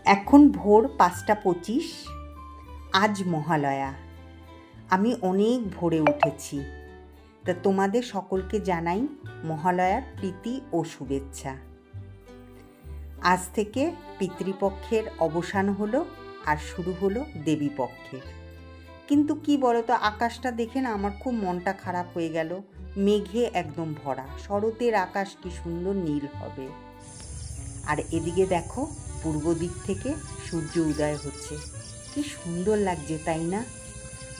এখন ভোর 5:25। আজ মহালয়া। আমি অনেক ভোরে উঠেছি। তা তোমাদের সকলকে জানাই মহালয়ার প্রীতি ও শুভেচ্ছা। আজ থেকে পিতৃপক্ষের অবসান হলো আর শুরু হলো দেবীপক্ষের। কিন্তু কি বলতো, আকাশটা দেখে না আমার খুব মনটা খারাপ হয়ে গেল। মেঘে একদম ভরা, শরতের আকাশ কি সুন্দর নীল হবে। আর এদিকে দেখো, পূর্ব দিক থেকে সূর্য উদয় হচ্ছে, কি সুন্দর লাগছে তাই না?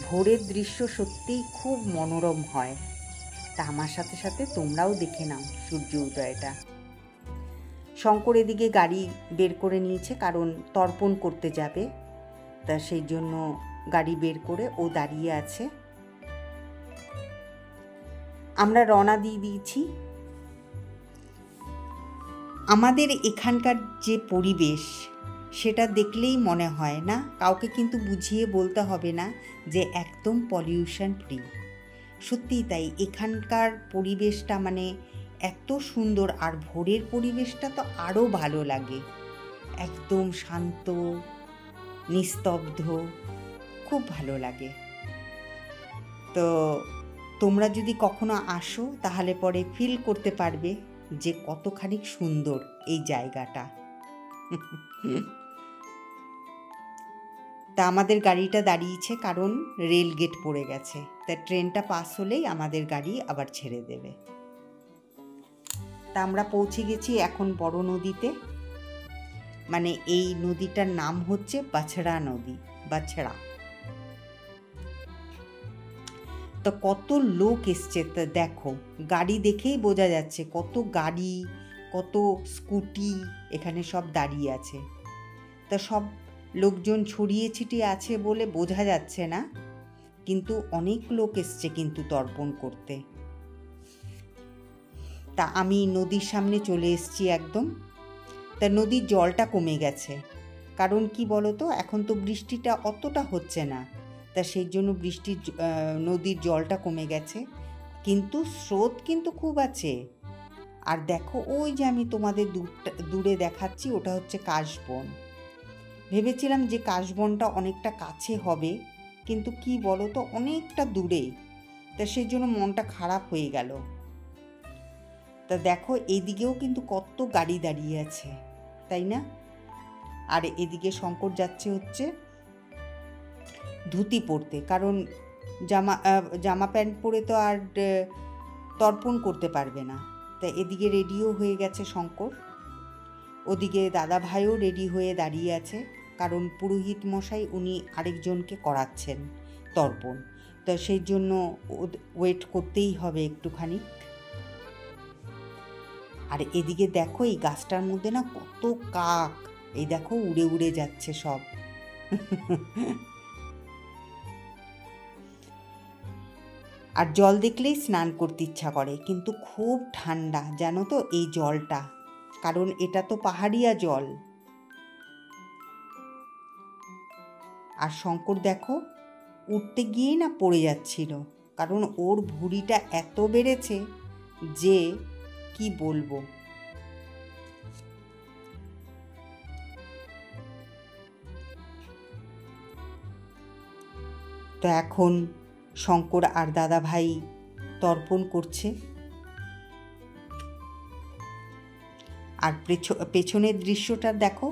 ভোরের দৃশ্য সত্যিই খুব মনোরম হয়। তা আমার সাথে সাথে তোমরাও দেখে নাও সূর্য উদয়টা। শঙ্কর এদিকে গাড়ি বের করে নিয়েছে, কারণ তর্পণ করতে যাবে, তা সেই জন্য গাড়ি বের করে ও দাঁড়িয়ে আছে। আমরা রওনা দিয়ে দিয়েছি। আমাদের এখানকার যে পরিবেশ, সেটা দেখলেই মনে হয় না, কাউকে কিন্তু বুঝিয়ে বলতে হবে না যে একদম পলিউশন ফ্রি। সত্যিই তাই, এখানকার পরিবেশটা মানে এত সুন্দর। আর ভোরের পরিবেশটা তো আরও ভালো লাগে, একদম শান্ত নিস্তব্ধ, খুব ভালো লাগে। তো তোমরা যদি কখনো আসো তাহলে পরে ফিল করতে পারবে যে কতখানি সুন্দর এই জায়গাটা। তা আমাদের গাড়িটা দাঁড়িয়েছে কারণ রেল গেট পড়ে গেছে, তা ট্রেনটা পাস হলেই আমাদের গাড়ি আবার ছেড়ে দেবে। তা আমরা পৌঁছে গেছি এখন বড় নদীতে। মানে এই নদীটার নাম হচ্ছে বাছড়া নদী, বাছড়া। তো কত লোক এসছে, তা দেখো গাড়ি দেখেই বোঝা যাচ্ছে কত গাড়ি, কত স্কুটি এখানে সব দাঁড়িয়ে আছে। তা সব লোকজন ছড়িয়ে ছিটিয়ে আছে বলে বোঝা যাচ্ছে না, কিন্তু অনেক লোক এসছে কিন্তু তর্পণ করতে। তা আমি নদীর সামনে চলে এসেছি একদম। তা নদীর জলটা কমে গেছে, কারণ কি বলতো, এখন তো বৃষ্টিটা অতটা হচ্ছে না, তা সেই জন্য নদীর জলটা কমে গেছে, কিন্তু স্রোত কিন্তু খুব আছে। আর দেখো ওই যে আমি তোমাদের দূরে দেখাচ্ছি, ওটা হচ্ছে কাশবন। ভেবেছিলাম যে কাশবনটা অনেকটা কাছে হবে, কিন্তু কি বলো তো, অনেকটা দূরে, তা সেই জন্য মনটা খারাপ হয়ে গেল। তা দেখো এদিকেও কিন্তু কত গাড়ি দাঁড়িয়ে আছে, তাই না? আর এদিকে শঙ্কর যাচ্ছে হচ্ছে ধুতি পরতে, কারণ জামা প্যান্ট পরে তো আর তর্পণ করতে পারবে না। তা এদিকে রেডিও হয়ে গেছে শঙ্কর, ওদিকে দাদা ভাইও রেডি হয়ে দাঁড়িয়ে আছে, কারণ পুরোহিত মশাই উনি আরেকজনকে করাচ্ছেন তর্পণ, তা সেই জন্য ওয়েট করতেই হবে একটুখানি। আর এদিকে দেখো এই গাছটার মধ্যে না কত কাক, এই দেখো উড়ে উড়ে যাচ্ছে সব। আর জল দেখলেই স্নান করতে ইচ্ছা করে, কিন্তু খুব ঠান্ডা জানো তো এই জলটা, কারণ এটা তো পাহাড়িয়া জল। আর শঙ্কর দেখো উঠতে গিয়েই না পড়ে যাচ্ছিল, কারণ ওর ভুঁড়িটা এত বেড়েছে যে কি বলবো। তো এখন শঙ্কর আর দাদা ভাই তর্পণ করছে। আর পেছনের দৃশ্যটা দেখো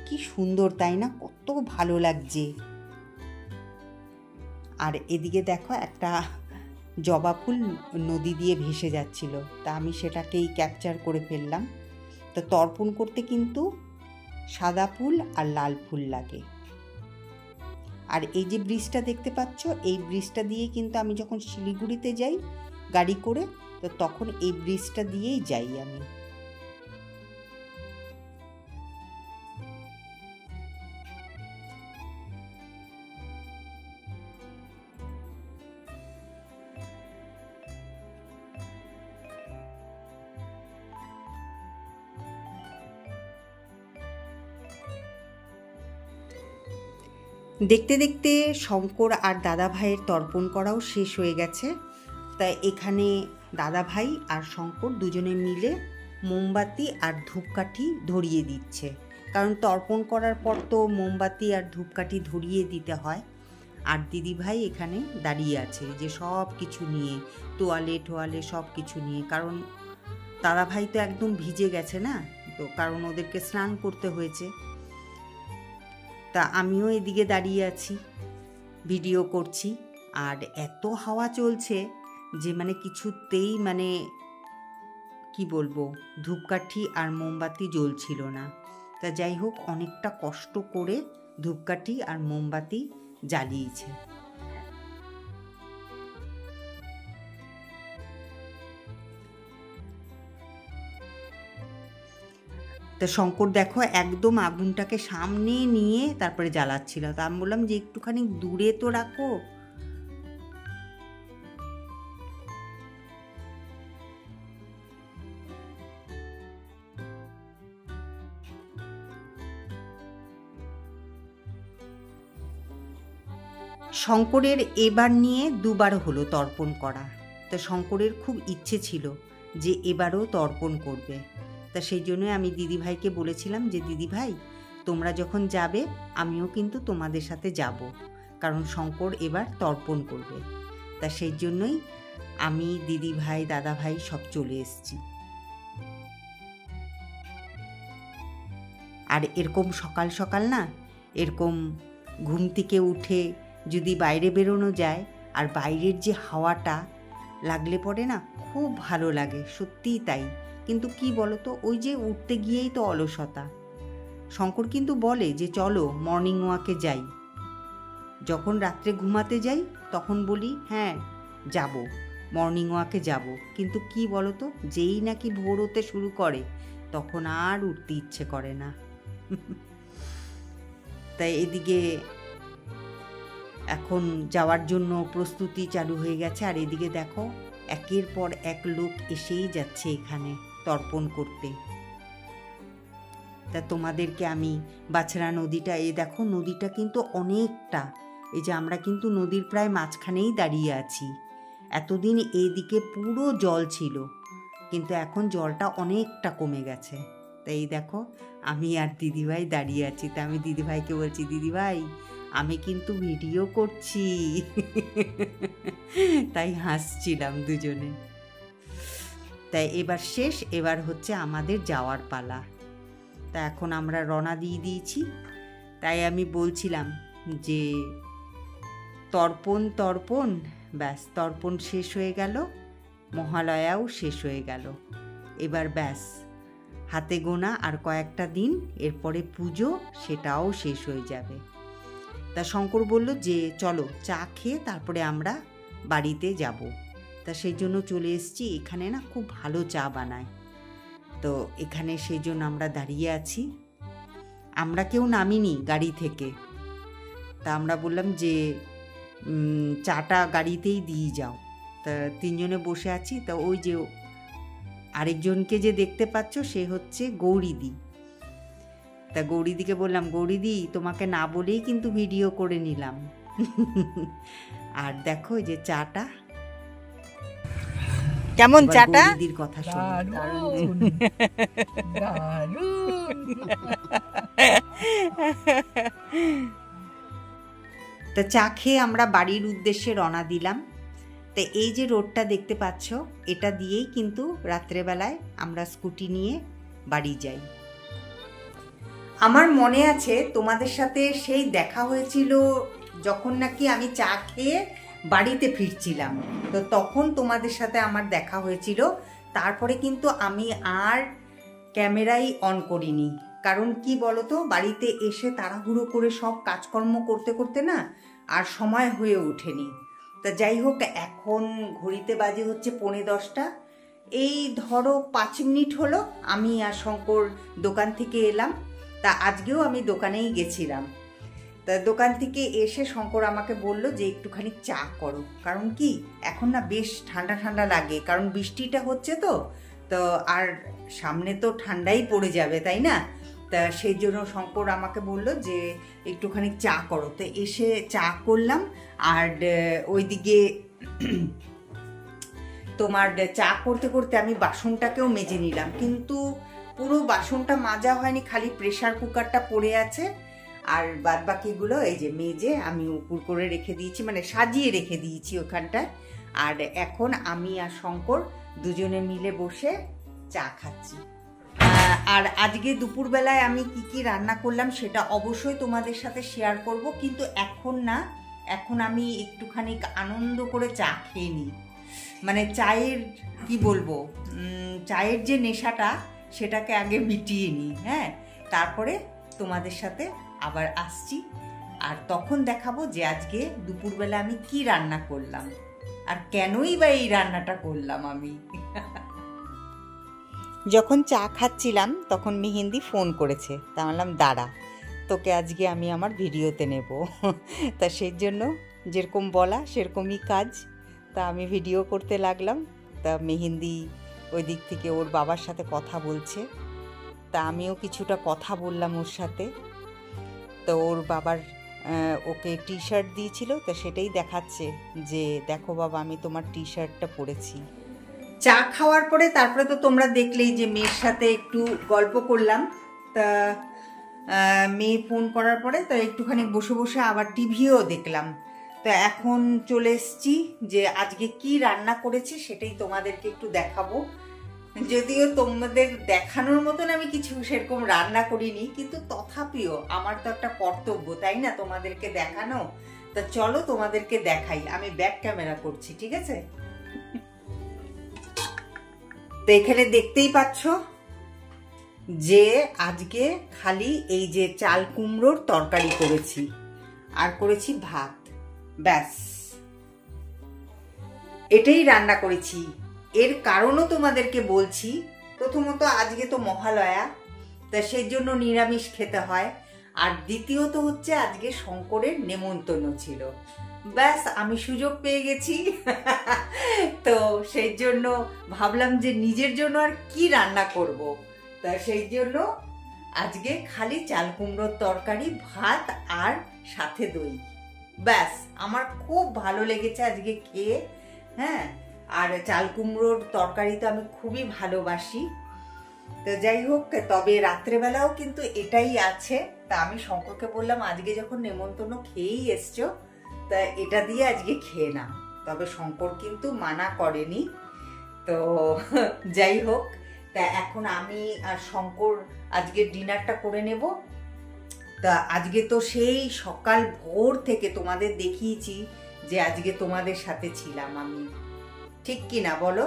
কি সুন্দর তাই না, কত ভালো লাগছে। আর এদিকে দেখো একটা জবা ফুল নদী দিয়ে ভেসে যাচ্ছিল, তা আমি সেটাকেই ক্যাপচার করে ফেললাম। তো তর্পণ করতে কিন্তু সাদা ফুল আর লাল ফুল লাগে। আর এই যে ব্রিজটা দেখতে পাচ্ছ, এই ব্রিজটা দিয়ে কিন্তু আমি যখন শিলিগুড়িতে যাই গাড়ি করে, তো তখন এই ব্রিজটা দিয়েই যাই আমি। দেখতে দেখতে শঙ্কর আর দাদা ভাইয়ের তর্পণ করাও শেষ হয়ে গেছে। তাই এখানে দাদা ভাই আর শঙ্কর দুজনে মিলে মোমবাতি আর ধূপকাঠি ধরিয়ে দিচ্ছে, কারণ তর্পণ করার পর তো মোমবাতি আর ধূপকাঠি ধরিয়ে দিতে হয়। আর দিদিভাই এখানে দাঁড়িয়ে আছে যে সব কিছু নিয়ে, তোয়ালে টোয়ালে সব কিছু নিয়ে, কারণ দাদাভাই তো একদম ভিজে গেছে না, তো কারণ ওদেরকে স্নান করতে হয়েছে। তা আমিও এদিকে দাঁড়িয়ে আছি, ভিডিও করছি। আর এত হাওয়া চলছে যে মানে কিছুতেই মানে কি বলবো, ধূপকাঠি আর মোমবাতি জ্বলছিল না। তা যাই হোক, অনেকটা কষ্ট করে ধূপকাঠি আর মোমবাতি জ্বালিয়েছে। তা শঙ্কর দেখো একদম আগুনটাকে সামনে নিয়ে তারপরে জ্বালাচ্ছিল। তা আমি বললাম যে একটুখানি দূরে তো রাখো। শঙ্করের এবার নিয়ে দুবার হলো তর্পণ করা। তা শঙ্করের খুব ইচ্ছে ছিল যে এবারও তর্পণ করবে। তা সেই জন্য আমি দিদিভাইকে বলেছিলাম যে দিদিভাই, তোমরা যখন যাবে আমিও কিন্তু তোমাদের সাথে যাব, কারণ শঙ্কর এবার তর্পণ করবে। তা সেই জন্যই আমি, দিদিভাই, দাদাভাই সব চলে এসেছি। আর এরকম সকাল সকাল না, এরকম ঘুম থেকে উঠে যদি বাইরে বেরোনো যায় আর বাইরের যে হাওয়াটা লাগলে পরে না খুব ভালো লাগে, সত্যিই তাই। কিন্তু কি বলতো, ওই যে উঠতে গিয়েই তো অলসতা। শঙ্কর কিন্তু বলে যে চলো মর্নিং ওয়াকে যাই। যখন রাত্রে ঘুমাতে যাই তখন বলি হ্যাঁ যাব, মর্নিং ওয়াকে যাব। কিন্তু কি বলতো, যেই নাকি ভোর হতে শুরু করে তখন আর উঠতে ইচ্ছে করে না। তাই এদিকে এখন যাওয়ার জন্য প্রস্তুতি চালু হয়ে গেছে। আর এদিকে দেখো একের পর এক লোক এসেই যাচ্ছে এখানে তর্পণ করতে। তা তোমাদেরকে আমি বাছড়া নদীটা, এই দেখো নদীটা কিন্তু অনেকটা, এই যে আমরা কিন্তু নদীর প্রায় মাঝখানেই দাঁড়িয়ে আছি। এতদিন এইদিকে পুরো জল ছিল, কিন্তু এখন জলটা অনেকটা কমে গেছে। তাই এই দেখো আমি আর দিদিভাই দাঁড়িয়ে আছি। তা আমি দিদিভাইকে বলছি, দিদিভাই আমি কিন্তু ভিডিও করছি। তাই হাসছিলাম দুজনে। তাই এবার শেষ, এবার হচ্ছে আমাদের যাওয়ার পালা। তা এখন আমরা রওনা দিয়ে দিয়েছি। তাই আমি বলছিলাম যে তর্পণ তর্পণ, ব্যাস তর্পণ শেষ হয়ে গেল, মহালয়াও শেষ হয়ে গেল। এবার ব্যাস হাতে গোনা আর কয়েকটা দিন, এরপরে পুজো, সেটাও শেষ হয়ে যাবে। তা শঙ্কর বলল যে চলো চা খেয়ে তারপরে আমরা বাড়িতে যাব। তা সেই জন্য চলে এসেছি। এখানে না খুব ভালো চা বানায়, তো এখানে সেই জন্য আমরা দাঁড়িয়ে আছি। আমরা কেউ নামিনি গাড়ি থেকে। তা আমরা বললাম যে চাটা গাড়িতেই দিয়ে যাও। তা তিনজনে বসে আছি। তা ওই যে আরেকজনকে যে দেখতে পাচ্ছ সে হচ্ছে গৌরীদি। তা গৌরীদিকে বললাম, গৌরীদি তোমাকে না বলেই কিন্তু ভিডিও করে নিলাম। আর দেখো যে চাটা কেমন, চাটা গৌরীদির কথা শুনুন। তা চা খেয়ে আমরা বাড়ির উদ্দেশ্যে রওনা দিলাম। তা এই যে রোডটা দেখতে পাচ্ছ, এটা দিয়েই কিন্তু রাত্রেবেলায় আমরা স্কুটি নিয়ে বাড়ি যাই। আমার মনে আছে তোমাদের সাথে সেই দেখা হয়েছিল যখন নাকি আমি চা খেয়ে বাড়িতে ফিরছিলাম, তো তখন তোমাদের সাথে আমার দেখা হয়েছিল। তারপরে কিন্তু আমি আর ক্যামেরাই অন করিনি, কারণ কি বলতো, বাড়িতে এসে তাড়াহুড়ো করে সব কাজকর্ম করতে করতে না আর সময় হয়ে ওঠেনি। তা যাই হোক, এখন ঘড়িতে বাজে হচ্ছে 10:45। এই ধরো 5 মিনিট হলো আমি আর শঙ্কর দোকান থেকে এলাম। তা আজকেও আমি দোকানেই গেছিলাম। তা দোকান থেকে এসে শঙ্কর আমাকে বলল যে একটুখানি চা করো, কারণ কি এখন না বেশ ঠান্ডা ঠান্ডা লাগে, কারণ বৃষ্টিটা হচ্ছে তো আর সামনে তো ঠান্ডাই পড়ে যাবে, তাই না? তা সেই জন্য শঙ্কর আমাকে বলল যে একটুখানি চা করো। তো এসে চা করলাম। আর ওইদিকে তোমার চা করতে করতে আমি বাসনটাকেও মেজে নিলাম, কিন্তু পুরো বাসনটা মাজা হয়নি, খালি প্রেসার কুকারটা পড়ে আছে। আর বাদ বাকিগুলো এই যে মেজে আমি উপর করে রেখে দিয়েছি, মানে সাজিয়ে রেখে দিয়েছি ওখানটায়। আর এখন আমি আর শঙ্কর দুজনে মিলে বসে চা খাচ্ছি। আর আজকে দুপুরবেলায় আমি কি কি রান্না করলাম সেটা অবশ্যই তোমাদের সাথে শেয়ার করব, কিন্তু এখন না, এখন আমি একটুখানি আনন্দ করে চা খেয়ে নিই। মানে চায়ের কি বলবো, চায়ের যে নেশাটা সেটাকে আগে মিটিয়ে নিই, হ্যাঁ, তারপরে তোমাদের সাথে আবার আসছি। আর তখন দেখাবো যে আজকে দুপুরবেলা আমি কি রান্না করলাম আর কেনই বা এই রান্নাটা করলাম আমি। যখন চা খাচ্ছিলাম তখন মেহেন্দি ফোন করেছে, তা বললাম দাঁড়া, তোকে আজকে আমি আমার ভিডিওতে নেব। তা সেই জন্য যেরকম বলা সেরকমই কাজ। তা আমি ভিডিও করতে লাগলাম। তা মেহেন্দি ওই দিক থেকে ওর বাবার সাথে কথা বলছে, তা আমিও কিছুটা কথা বললাম ওর সাথে। তো ওর বাবার ওকে টি শার্ট দিয়েছিল, তা সেটাই দেখাচ্ছে যে দেখো বাবা আমি তোমার টি শার্টটা পরেছি। চা খাওয়ার পরে তারপরে তো তোমরা দেখলেই যে মেয়ের সাথে একটু গল্প করলাম। তা মেয়ে ফোন করার পরে তো একটুখানি বসে বসে আবার টিভিও দেখলাম। তো এখন চলে এসছি যে আজকে কি রান্না করেছি সেটাই তোমাদেরকে একটু দেখাবো। যদিও তোমাদের দেখানোর মতন আমি কিছু সেরকম রান্না করিনি, কিন্তু তথাপিও আমার তো একটা কর্তব্য, তাই না, তোমাদেরকে দেখানো। তা চলো তোমাদেরকে দেখাই, আমি ব্যাক ক্যামেরা করছি, ঠিক আছে। তো এখানে দেখতেই পাচ্ছ যে আজকে খালি এই যে চাল কুমড়োর তরকারি করেছি আর করেছি ভাত, ব্যাস এটাই রান্না করেছি। এর কারণও তোমাদেরকে বলছি। প্রথমত আজকে তো মহালয়া, তা সেই জন্য নিরামিষ খেতে হয়। আর দ্বিতীয়ত হচ্ছে আজকে শঙ্করের নেমন্তন্ন ছিল, ব্যাস আমি সুযোগ পেয়ে গেছি। তো সেই জন্য ভাবলাম যে নিজের জন্য আর কি রান্না করব। তা সেই জন্য আজকে খালি চাল কুমড়োর তরকারি, ভাত আর সাথে দই, ব্যাস। আমার খুব ভালো লেগেছে আজকে খেয়ে, হ্যাঁ। আর চাল কুমড়োর তরকারি তো আমি খুবই ভালোবাসি। তো যাই হোক, তবে রাত্রেবেলাও কিন্তু এটাই আছে। তা আমি শঙ্করকে বললাম আজকে যখন নেমন্তন্ন খেয়েই এসছো, তা এটা দিয়ে আজকে খেয়ে নাও। তবে শঙ্কর কিন্তু মানা করেনি। তো যাই হোক, তা এখন আমি আর শঙ্কর আজকে ডিনারটা করে নেব। তা আজকে তো সেই সকাল ভোর থেকে তোমাদের দেখিয়েছি যে আজকে তোমাদের সাথে ছিলাম আমি, ঠিক কি না বলো।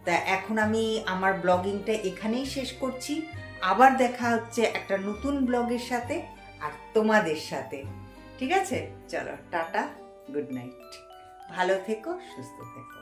তা এখন আমি আমার ব্লগিংটা এখানেই শেষ করছি। আবার দেখা হচ্ছে একটা নতুন ব্লগের সাথে আর তোমাদের সাথে, ঠিক আছে। চলো টাটা, গুড নাইট, ভালো থেকো, সুস্থ থেকো।